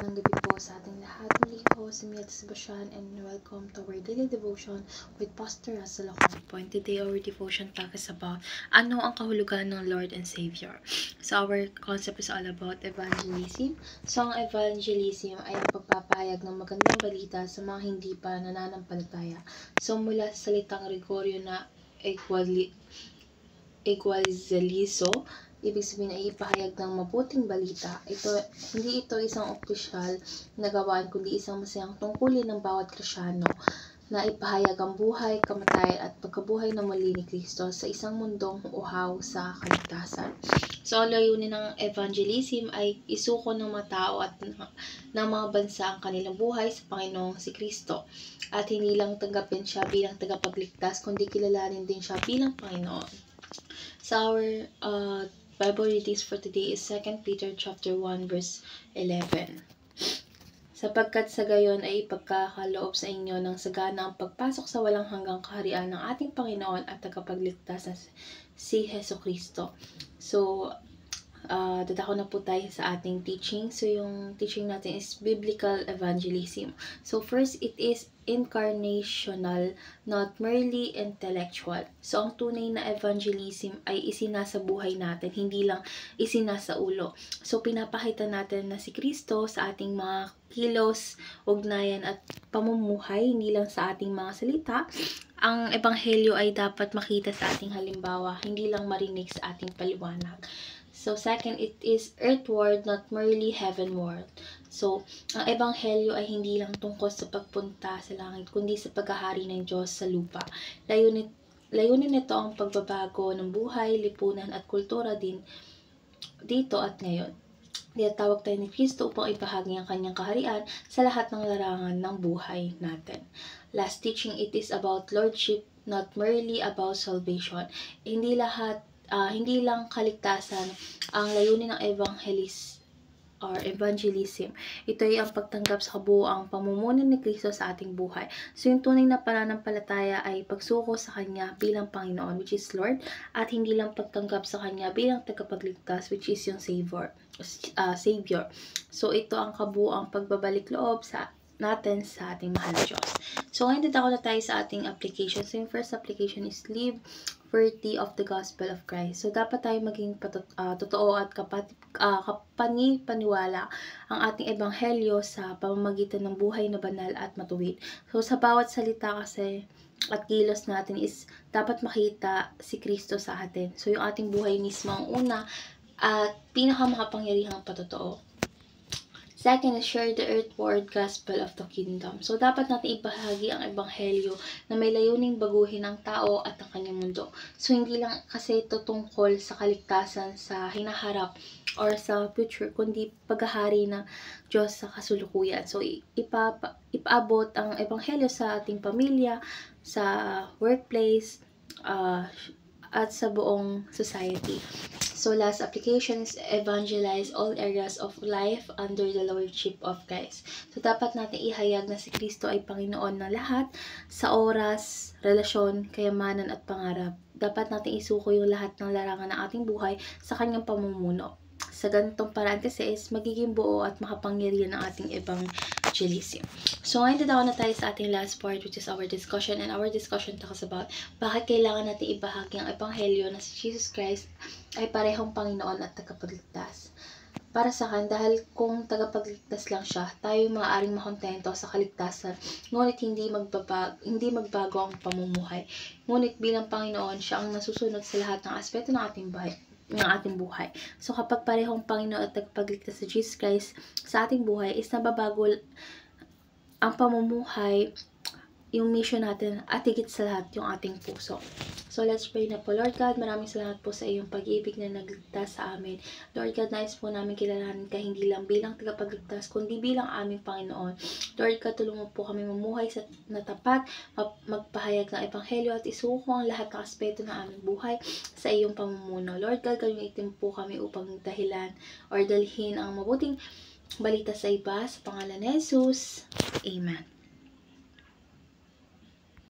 Magandang gabi po sa ating lahat. Muli po si Mia Sebastian and welcome to our daily devotion with Pastor Russell Ocampo. And today our devotion talk is about ano ang kahulugan ng Lord and Savior. So our concept is all about evangelism. So ang evangelism ay ang pagpapahayag ng magandang balita sa mga hindi pa nananampalataya. So mula sa salitang Gregorio na equalizalizo, ibig sabihin ay ipahayag ng mabuting balita. Hindi ito isang opisyal na gawaan, kundi isang masayang tungkulin ng bawat Kristyano na ipahayag ang buhay, kamatayan at pagkabuhay na muli ni Kristo sa isang mundong uhaw sa kaligtasan. So, ang layunin ng evangelism ay isuko ng mga tao at ng mga bansa ang kanilang buhay sa Panginoong si Kristo. At hindi lang tanggapin siya bilang tagapagligtas, kundi kilalanin din siya bilang Panginoon. So, our Bible readings for today is 2 Peter chapter 1 verse 11. Sapagkat sa gayon ay ipagkakaloob sa inyo ng sagana ang pagpasok sa walang hanggang kaharian ng ating Panginoon at tagapagligtas na si Hesukristo. So, dadako na po tayo sa ating teaching. So, yung teaching natin is biblical evangelism. So, first, it is incarnational, not merely intellectual. So, ang tunay na evangelism ay isinasa buhay natin, hindi lang isinasa ulo. So, pinapakita natin na si Kristo sa ating mga kilos, ugnayan at pamumuhay, hindi lang sa ating mga salita. Ang ebanghelyo ay dapat makita sa ating halimbawa, hindi lang marinig sa ating paliwanag. So, second, it is earthward, not merely heavenward. So, ang ebanghelyo ay hindi lang tungkol sa pagpunta sa langit, kundi sa paghahari ng Diyos sa lupa. Layunin nito ang pagbabago ng buhay, lipunan at kultura din dito at ngayon. Tinatawag tayo ni Kristo upang ibahagi ang kanyang kaharian sa lahat ng larangan ng buhay natin. Last teaching, it is about lordship, not merely about salvation. Hindi lang kaligtasan ang layunin ng evangelism. Ito ay ang pagtanggap sa kabuuang pamumuno ni Kristo sa ating buhay. So, yung tunay na pananampalataya ay pagsuko sa Kanya bilang Panginoon, which is Lord, at hindi lang pagtanggap sa Kanya bilang tagapagligtas, which is yung Savior. So, ito ang kabuuang pagbabalik loob natin sa ating mahal na Diyos. So, ngayon dito na tayo sa ating application. So, yung first application is live worthy of the gospel of Christ. So, dapat tayo maging totoo at kapani-paniwala ang ating ebanghelyo sa pamamagitan ng buhay na banal at matuwid. So, sa bawat salita kasi at kilos natin is dapat makita si Kristo sa atin. So, yung ating buhay mismo ang una at pinakamakapangyarihang patotoo. Second is share the earthward gospel of the kingdom. So, dapat natin ibahagi ang ebanghelyo na may layuning baguhin ang tao at ang kanyang mundo. So, hindi lang kasi ito tungkol sa kaligtasan sa hinaharap or sa future, kundi paghahari ng Diyos sa kasulukuyan. So, ipaabot ang ebanghelyo sa ating pamilya, sa workplace, at sa buong society. So, last application is evangelize all areas of life under the lordship of Christ. So, dapat natin ihayag na si Kristo ay Panginoon ng lahat sa oras, relasyon, kayamanan at pangarap. Dapat natin isuko yung lahat ng larangan ng ating buhay sa kanyang pamumuno. Sa ganitong paraan kasi is magiging buo at makapangyarihan ng ating evangelism. So, ngayon dadaw na tayo sa ating last part, which is our discussion. And our discussion talks about bakit kailangan natin ibahagi ang ebanghelyo na si Jesus Christ ay parehong Panginoon at tagapagligtas. Para sa akin, dahil kung tagapagligtas lang siya, tayo maaaring makontento sa kaligtasan, ngunit hindi magbago ang pamumuhay. Ngunit bilang Panginoon, siya ang nasusunod sa lahat ng aspeto ng ating buhay. So, kapag parehong Panginoon at tagapagligtas sa Jesus Christ sa ating buhay, is nababago ang pamumuhay, yung mission natin, at higit sa lahat, yung ating puso. So, let's pray na po. Lord God, maraming salamat po sa iyong pag-ibig na nagligtas sa amin. Lord God, nais po namin kilalanin ka hindi lang bilang tagapagligtas, kundi bilang aming Panginoon. Lord God, tulungan mo po kami mamuhay na tapat, magpahayag ng ebanghelyo at isuko ang lahat ng aspeto ng aming buhay sa iyong pamumuno. Lord God, gamitin po kami upang dalhin ang mabuting balita sa iba. Sa pangalan ni Jesus. Amen.